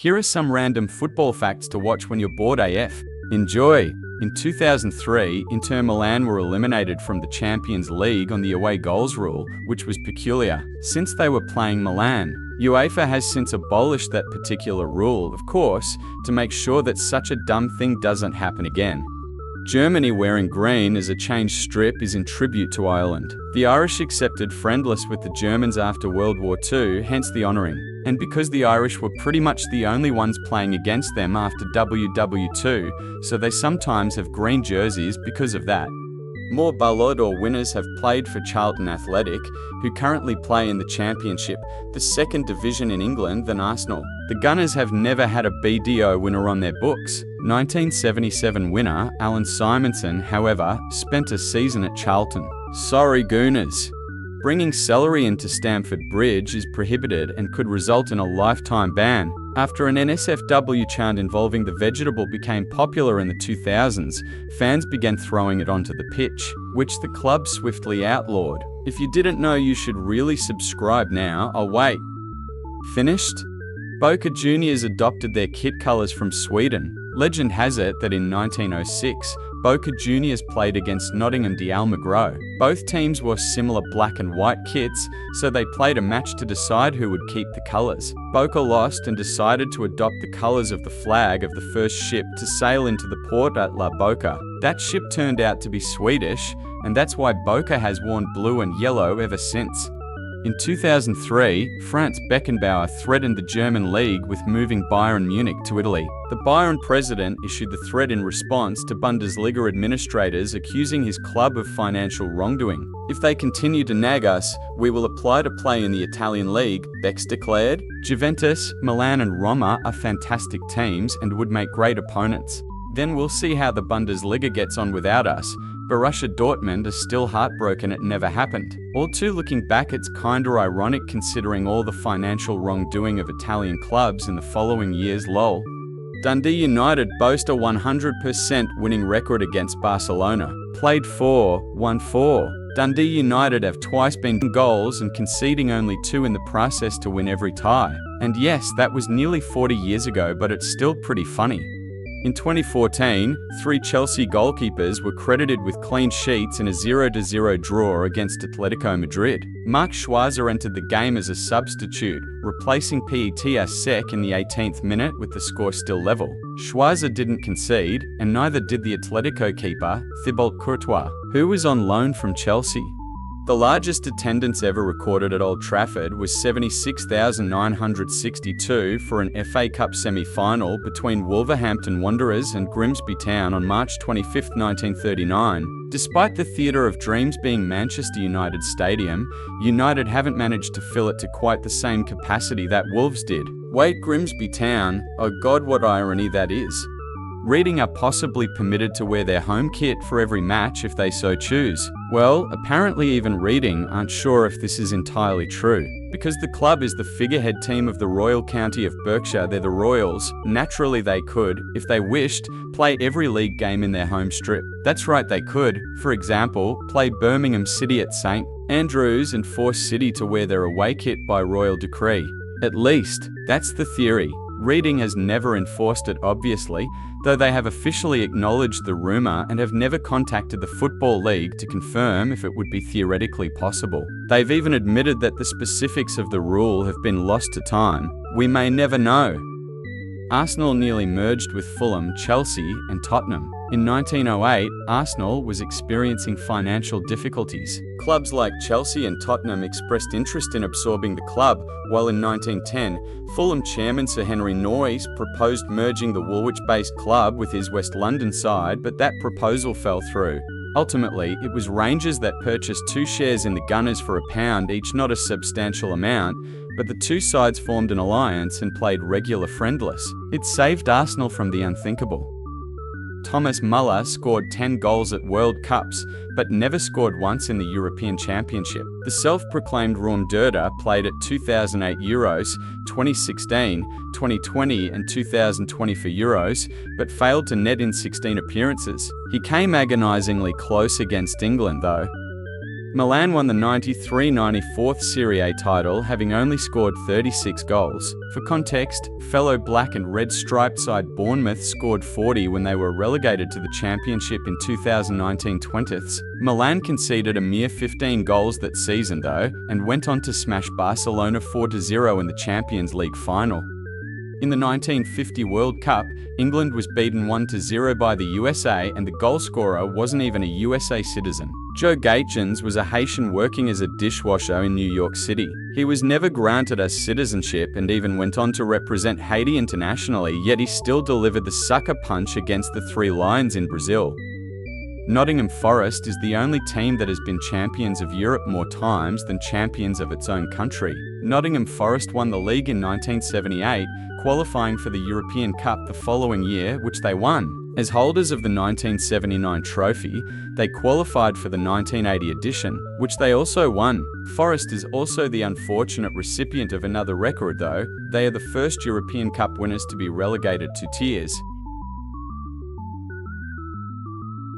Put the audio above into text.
Here are some random football facts to watch when you're bored AF. Enjoy! In 2003, Inter Milan were eliminated from the Champions League on the away goals rule, which was peculiar. Since they were playing Milan, UEFA has since abolished that particular rule, of course, to make sure that such a dumb thing doesn't happen again. Germany wearing green as a changed strip is in tribute to Ireland. The Irish accepted friendless with the Germans after World War II, hence the honouring. And because the Irish were pretty much the only ones playing against them after WW2, so they sometimes have green jerseys because of that. More Ballon d'Or winners have played for Charlton Athletic, who currently play in the Championship, the second division in England, than Arsenal. The Gunners have never had a BDO winner on their books. 1977 winner Alan Simonson, however, spent a season at Charlton. Sorry Gooners. Bringing celery into Stamford Bridge is prohibited and could result in a lifetime ban. After an NSFW chant involving the vegetable became popular in the 2000s, fans began throwing it onto the pitch, which the club swiftly outlawed. If you didn't know, you should really subscribe now. I'll wait. Finished? Boca Juniors adopted their kit colours from Sweden. Legend has it that in 1906, Boca Juniors played against Nottingham de Almagro. Both teams wore similar black and white kits, so they played a match to decide who would keep the colours. Boca lost and decided to adopt the colours of the flag of the first ship to sail into the port at La Boca. That ship turned out to be Swedish, and that's why Boca has worn blue and yellow ever since. In 2003, Franz Beckenbauer threatened the German league with moving Bayern Munich to Italy. The Bayern president issued the threat in response to Bundesliga administrators accusing his club of financial wrongdoing. If they continue to nag us, we will apply to play in the Italian league, Bex declared. Juventus, Milan and Roma are fantastic teams and would make great opponents. Then we'll see how the Bundesliga gets on without us. Borussia Dortmund are still heartbroken it never happened. All too looking back, it's kinda ironic considering all the financial wrongdoing of Italian clubs in the following years. Lol. Dundee United boast a 100% winning record against Barcelona. Played 4, won 4. Dundee United have twice been goals and conceding only 2 in the process to win every tie. And yes, that was nearly 40 years ago, but it's still pretty funny. In 2014, 3 Chelsea goalkeepers were credited with clean sheets in a 0-0 draw against Atletico Madrid. Marc Schwarzer entered the game as a substitute, replacing Petr Cech in the 18th minute with the score still level. Schwarzer didn't concede, and neither did the Atletico keeper, Thibaut Courtois, who was on loan from Chelsea. The largest attendance ever recorded at Old Trafford was 76,962 for an FA Cup semi-final between Wolverhampton Wanderers and Grimsby Town on March 25, 1939. Despite the Theatre of Dreams being Manchester United Stadium, United haven't managed to fill it to quite the same capacity that Wolves did. Wait, Grimsby Town? Oh God, what irony that is. Reading are possibly permitted to wear their home kit for every match if they so choose. Well, apparently even Reading aren't sure if this is entirely true. Because the club is the figurehead team of the Royal County of Berkshire, they're the Royals. Naturally they could, if they wished, play every league game in their home strip. That's right, they could, for example, play Birmingham City at St Andrews and force City to wear their away kit by royal decree. At least, that's the theory. Reading has never enforced it, obviously, though they have officially acknowledged the rumour and have never contacted the Football League to confirm if it would be theoretically possible. They've even admitted that the specifics of the rule have been lost to time. We may never know. Arsenal nearly merged with Fulham, Chelsea and Tottenham. In 1908, Arsenal was experiencing financial difficulties. Clubs like Chelsea and Tottenham expressed interest in absorbing the club, while in 1910, Fulham chairman Sir Henry Noyes proposed merging the Woolwich-based club with his West London side, but that proposal fell through. Ultimately, it was Rangers that purchased 2 shares in the Gunners for £1 each, not a substantial amount, but the 2 sides formed an alliance and played regular friendless. It saved Arsenal from the unthinkable. Thomas Muller scored 10 goals at World Cups, but never scored once in the European Championship. The self-proclaimed Ruim Derda played at 2008 Euros, 2016, 2020 and 2024 Euros, but failed to net in 16 appearances. He came agonisingly close against England though. Milan won the 93-94 Serie A title, having only scored 36 goals. For context, fellow black and red striped side Bournemouth scored 40 when they were relegated to the Championship in 2019-20. Milan conceded a mere 15 goals that season though, and went on to smash Barcelona 4-0 in the Champions League final. In the 1950 World Cup, England was beaten 1-0 by the USA, and the goalscorer wasn't even a USA citizen. Joe Gaetjens was a Haitian working as a dishwasher in New York City. He was never granted a citizenship and even went on to represent Haiti internationally, yet he still delivered the sucker punch against the Three Lions in Brazil. Nottingham Forest is the only team that has been champions of Europe more times than champions of its own country. Nottingham Forest won the league in 1978, qualifying for the European Cup the following year, which they won. As holders of the 1979 trophy, they qualified for the 1980 edition, which they also won. Forest is also the unfortunate recipient of another record though. They are the first European Cup winners to be relegated to tiers.